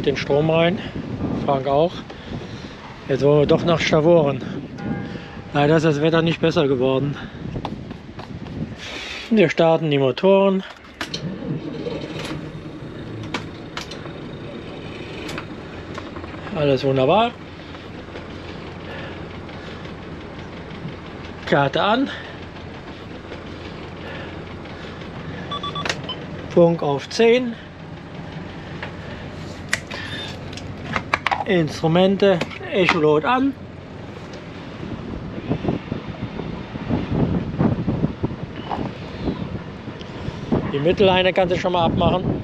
heute den Strom rein. Frank auch. Jetzt wollen wir doch nach Stavoren. Leider ist das Wetter nicht besser geworden. Wir starten die Motoren. Alles wunderbar. Karte an. Funk auf 10. Instrumente, Echolot an. Die Mittelleine kannst du schon mal abmachen.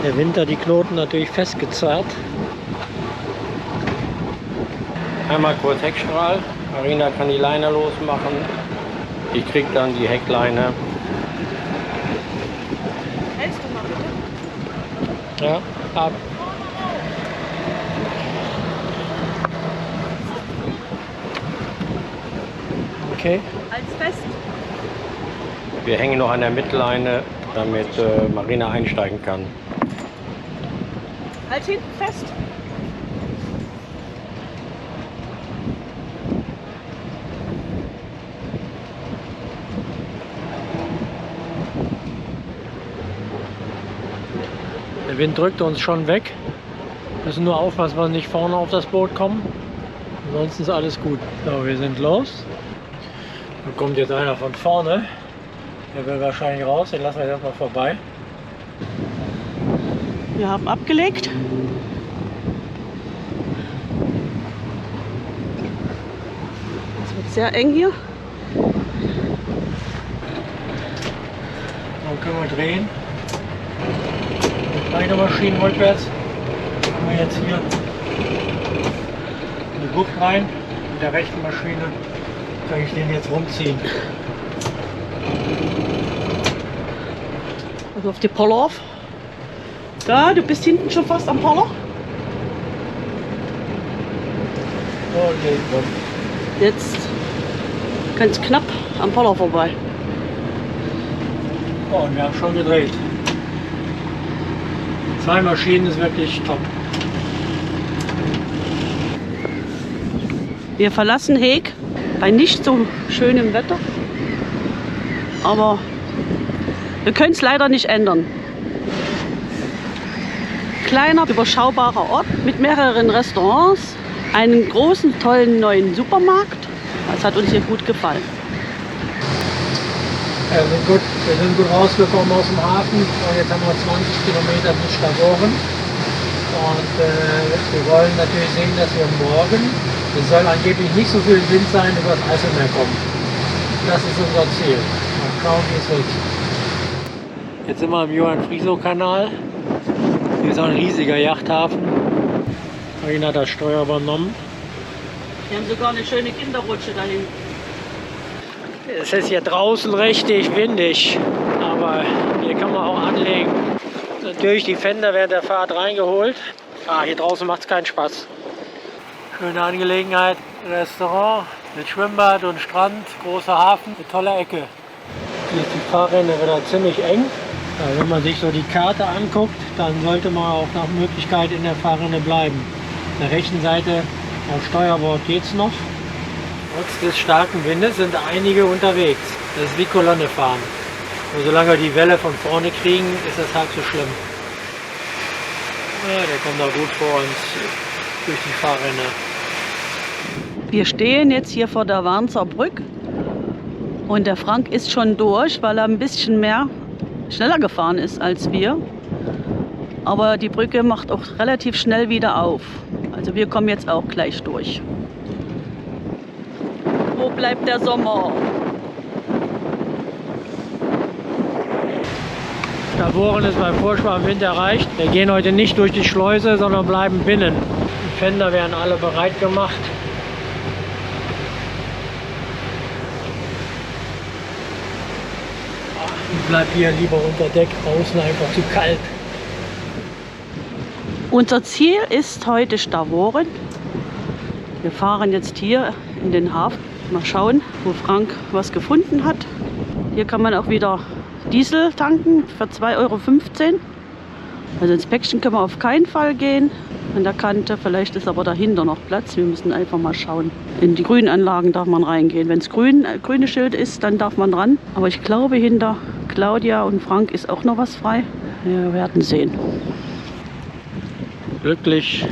Der Winter die Knoten natürlich festgezerrt. Einmal kurz Heckstrahl. Marina kann die Leine losmachen. Ich krieg dann die Heckleine. Hältst du mal bitte? Ja, ab. Okay. Halt's fest. Wir hängen noch an der Mittelleine, damit Marina einsteigen kann. Halt hinten fest. Der Wind drückt uns schon weg. Wir müssen nur aufpassen, dass wir nicht vorne auf das Boot kommen. Ansonsten ist alles gut. So, wir sind los. Da kommt jetzt einer von vorne. Der will wahrscheinlich raus. Den lassen wir jetzt erstmal vorbei. Wir haben abgelegt. Es wird sehr eng hier. Dann können wir drehen. Kleine Maschinen rückwärts. Haben wir jetzt hier eine Bucht rein. Mit der rechten Maschine kann ich den jetzt rumziehen. Also auf die Poller auf. Da, du bist hinten schon fast am Poller. Okay, komm. Jetzt ganz knapp am Poller vorbei. Oh, und wir haben schon gedreht. 2 Maschinen ist wirklich top. Wir verlassen Heeg bei nicht so schönem Wetter. Aber wir können es leider nicht ändern. Kleiner, überschaubarer Ort mit mehreren Restaurants, einen großen, tollen neuen Supermarkt. Das hat uns hier gut gefallen. Ja, wir sind gut rausgekommen aus dem Hafen und jetzt haben wir 20 Kilometer bis Stavoren. Und wir wollen natürlich sehen, dass wir morgen, es soll angeblich nicht so viel Wind sein, über das Eiselmeer kommen. Das ist unser Ziel. Mal schauen, wie es wird. Jetzt sind wir am Johann-Friesow-Kanal. Hier ist auch ein riesiger Yachthafen. Marina hat das Steuer übernommen. Wir haben sogar eine schöne Kinderrutsche dahin. Es ist hier draußen richtig windig, aber hier kann man auch anlegen. Natürlich die Fender während der Fahrt reingeholt. Hier draußen macht es keinen Spaß. Schöne Angelegenheit, Restaurant mit Schwimmbad und Strand, großer Hafen, eine tolle Ecke. Hier ist die Fahrrinne wieder ziemlich eng. Wenn man sich so die Karte anguckt, dann sollte man auch nach Möglichkeit in der Fahrrinne bleiben. Auf der rechten Seite am Steuerbord geht es noch. Trotz des starken Windes sind einige unterwegs. Das ist wie Kolonne fahren. Und solange wir die Welle von vorne kriegen, ist das halb so schlimm. Ja, der kommt da gut vor uns durch die Fahrrinne. Wir stehen jetzt hier vor der Warnzer Brücke und der Frank ist schon durch, weil er ein bisschen schneller gefahren ist als wir. Aber die Brücke macht auch relativ schnell wieder auf. Also wir kommen jetzt auch gleich durch. Wo bleibt der Sommer? Stavoren ist beim Vorspann-Wind erreicht. Wir gehen heute nicht durch die Schleuse, sondern bleiben binnen. Die Fender werden alle bereit gemacht. Ich bleibe hier lieber unter Deck, außen einfach zu kalt. Unser Ziel ist heute Stavoren. Wir fahren jetzt hier in den Hafen. Mal schauen, wo Frank was gefunden hat. Hier kann man auch wieder Diesel tanken für 2,15 Euro. Also ins Päckchen können wir auf keinen Fall gehen. An der Kante, vielleicht ist aber dahinter noch Platz. Wir müssen einfach mal schauen. In die Grünanlagen darf man reingehen. Wenn es grüne Schild ist, dann darf man ran. Aber ich glaube, hinter Claudia und Frank ist auch noch was frei. Wir werden sehen. Glücklich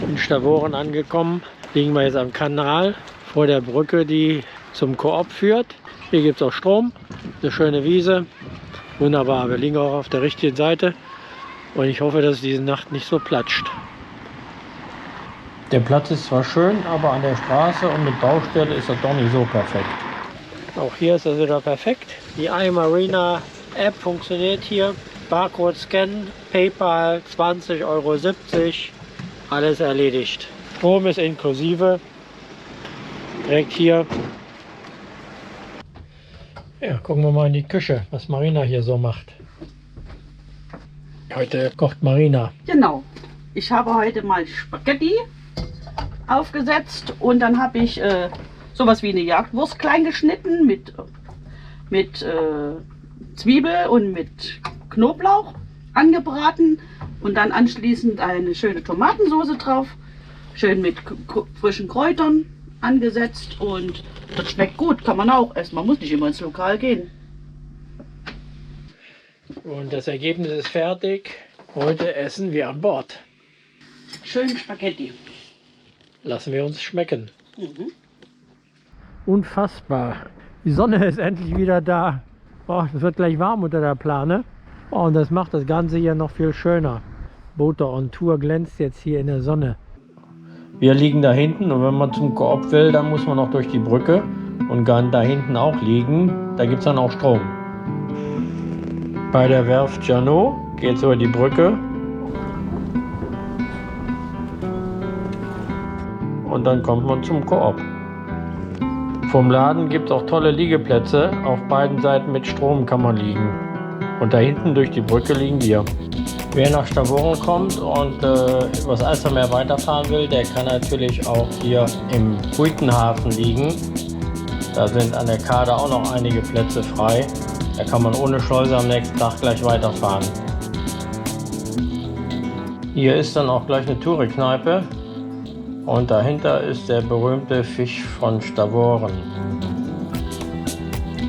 in Stavoren angekommen. Liegen wir jetzt am Kanal vor der Brücke, die zum Koop führt. Hier gibt es auch Strom, eine schöne Wiese. Wunderbar, wir liegen auch auf der richtigen Seite. Und ich hoffe, dass es diese Nacht nicht so platscht. Der Platz ist zwar schön, aber an der Straße und mit Baustelle ist er doch nicht so perfekt. Auch hier ist es wieder perfekt. Die iMarina App funktioniert hier. Barcode scannen, PayPal 20,70 Euro. Alles erledigt. Strom ist inklusive. Direkt hier. Ja, gucken wir mal in die Küche, was Marina hier so macht. Heute kocht Marina. Genau. Ich habe heute mal Spaghetti aufgesetzt und dann habe ich sowas wie eine Jagdwurst klein geschnitten mit Zwiebel und mit Knoblauch angebraten und dann anschließend eine schöne Tomatensauce drauf, schön mit frischen Kräutern angesetzt und das schmeckt gut, kann man auch essen, man muss nicht immer ins Lokal gehen. Und das Ergebnis ist fertig. Heute essen wir an Bord. Schön Spaghetti. Lassen wir uns schmecken. Unfassbar. Die Sonne ist endlich wieder da. Oh, es wird gleich warm unter der Plane. Oh, und das macht das Ganze hier noch viel schöner. Boot on Tour glänzt jetzt hier in der Sonne. Wir liegen da hinten und wenn man zum Koop will, dann muss man noch durch die Brücke und kann da hinten auch liegen. Da gibt es dann auch Strom. Bei der Werft Janot geht es über die Brücke und dann kommt man zum Koop. Vom Laden gibt es auch tolle Liegeplätze. Auf beiden Seiten mit Strom kann man liegen. Und da hinten durch die Brücke liegen wir. Wer nach Stavoren kommt und übers Alstermeer weiterfahren will, der kann natürlich auch hier im Buitenhafen liegen. Da sind an der Kade auch noch einige Plätze frei. Da kann man ohne Schleuse am nächsten Tag gleich weiterfahren. Hier ist dann auch gleich eine Touri-Kneipe und dahinter ist der berühmte Fisch von Stavoren.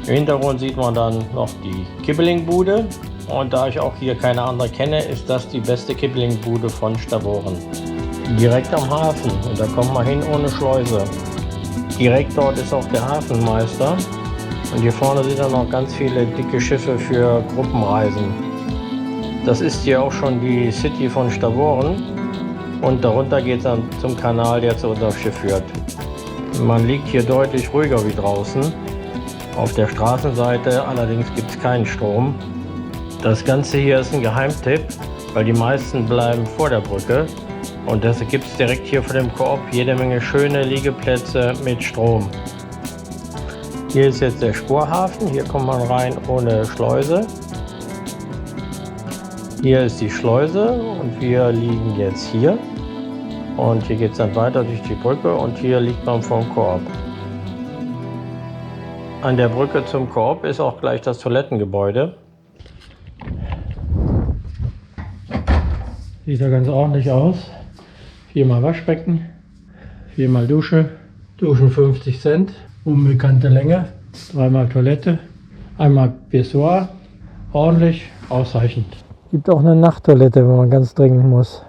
Im Hintergrund sieht man dann noch die Kibbeling-Bude und da ich auch hier keine andere kenne, ist das die beste Kibbeling-Bude von Stavoren. Direkt am Hafen und da kommt man hin ohne Schleuse. Direkt dort ist auch der Hafenmeister. Und hier vorne sind dann noch ganz viele dicke Schiffe für Gruppenreisen. Das ist hier auch schon die City von Stavoren. Und darunter geht es dann zum Kanal, der zu unserem Schiff führt. Man liegt hier deutlich ruhiger wie draußen. Auf der Straßenseite allerdings gibt es keinen Strom. Das Ganze hier ist ein Geheimtipp, weil die meisten bleiben vor der Brücke. Und deshalb gibt es direkt hier vor dem Koop jede Menge schöne Liegeplätze mit Strom. Hier ist jetzt der Sporhafen, hier kommt man rein ohne Schleuse. Hier ist die Schleuse und wir liegen jetzt hier. Und hier geht es dann weiter durch die Brücke und hier liegt man vom Koop. An der Brücke zum Koop ist auch gleich das Toilettengebäude. Sieht ja ganz ordentlich aus. 4-mal Waschbecken, 4-mal Dusche, Duschen 50 Cent. Unbekannte Länge, 3-mal Toilette, einmal Pissoir, ordentlich, ausreichend. Gibt auch eine Nachttoilette, wenn man ganz dringend muss.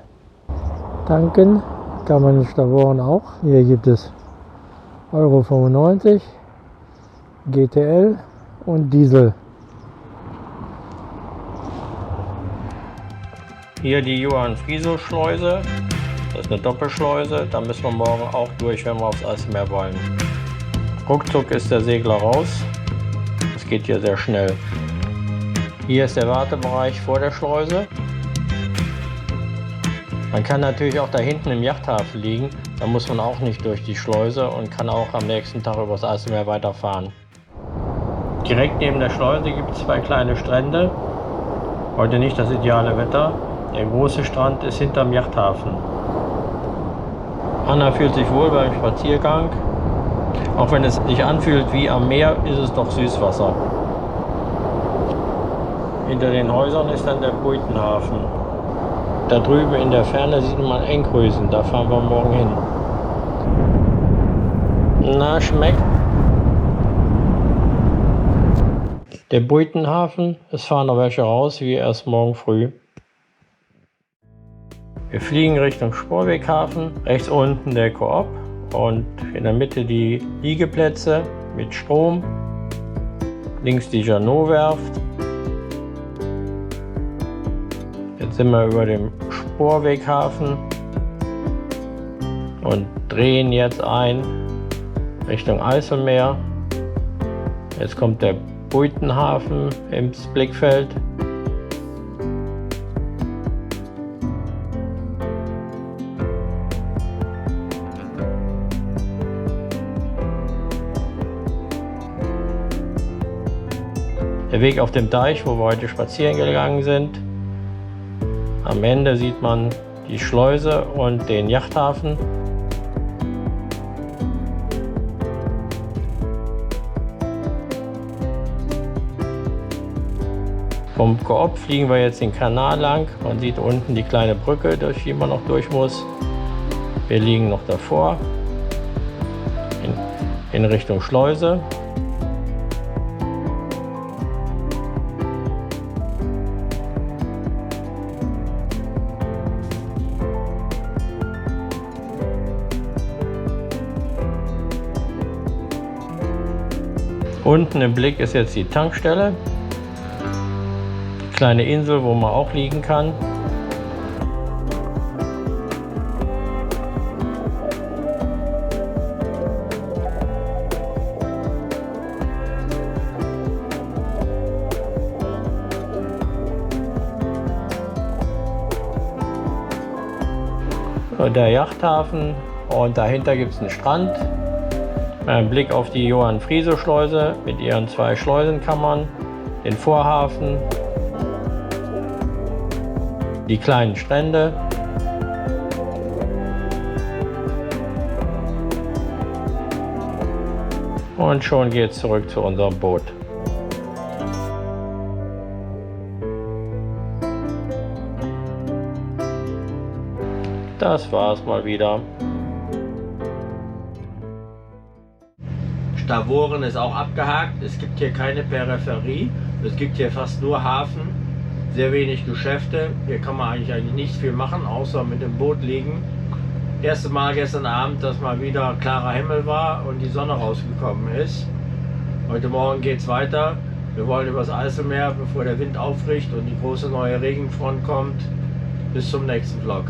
Tanken kann man in Stavoren auch. Hier gibt es Euro 95, GTL und Diesel. Hier die Johann Frieso Schleuse, das ist eine Doppelschleuse, da müssen wir morgen auch durch, wenn wir aufs Alstermeer wollen. Ruckzuck ist der Segler raus. Das geht hier sehr schnell. Hier ist der Wartebereich vor der Schleuse. Man kann natürlich auch da hinten im Yachthafen liegen. Da muss man auch nicht durch die Schleuse und kann auch am nächsten Tag übers Alstermeer weiterfahren. Direkt neben der Schleuse gibt es 2 kleine Strände. Heute nicht das ideale Wetter. Der große Strand ist hinterm Yachthafen. Anna fühlt sich wohl beim Spaziergang. Auch wenn es sich anfühlt wie am Meer, ist es doch Süßwasser. Hinter den Häusern ist dann der Buitenhafen. Da drüben in der Ferne sieht man Enkrösen, da fahren wir morgen hin. Na, schmeckt? Der Buitenhafen, es fahren noch welche raus, wie erst morgen früh. Wir fliegen Richtung Sporweghafen, rechts unten der Coop und in der Mitte die Liegeplätze mit Strom, links die Jeannot-Werft. Jetzt sind wir über dem Sporweghafen und drehen jetzt ein Richtung Eiselmeer. Jetzt kommt der Buitenhafen ins Blickfeld. Der Weg auf dem Deich, wo wir heute spazieren gegangen sind. Am Ende sieht man die Schleuse und den Yachthafen. Vom Coop fliegen wir jetzt den Kanal lang. Man sieht unten die kleine Brücke, durch die man noch durch muss. Wir liegen noch davor in Richtung Schleuse. Unten im Blick ist jetzt die Tankstelle. Kleine Insel, wo man auch liegen kann. Der Yachthafen und dahinter gibt es einen Strand. Ein Blick auf die Johann-Friso-Schleuse mit ihren 2 Schleusenkammern, den Vorhafen, die kleinen Strände. Und schon geht es zurück zu unserem Boot. Das war's mal wieder. Stavoren ist auch abgehakt. Es gibt hier keine Peripherie. Es gibt hier fast nur Hafen. Sehr wenig Geschäfte. Hier kann man eigentlich nicht viel machen, außer mit dem Boot liegen. Erste Mal gestern Abend, dass mal wieder klarer Himmel war und die Sonne rausgekommen ist. Heute Morgen geht es weiter. Wir wollen übers Eiselmeer, bevor der Wind aufbricht und die große neue Regenfront kommt. Bis zum nächsten Vlog.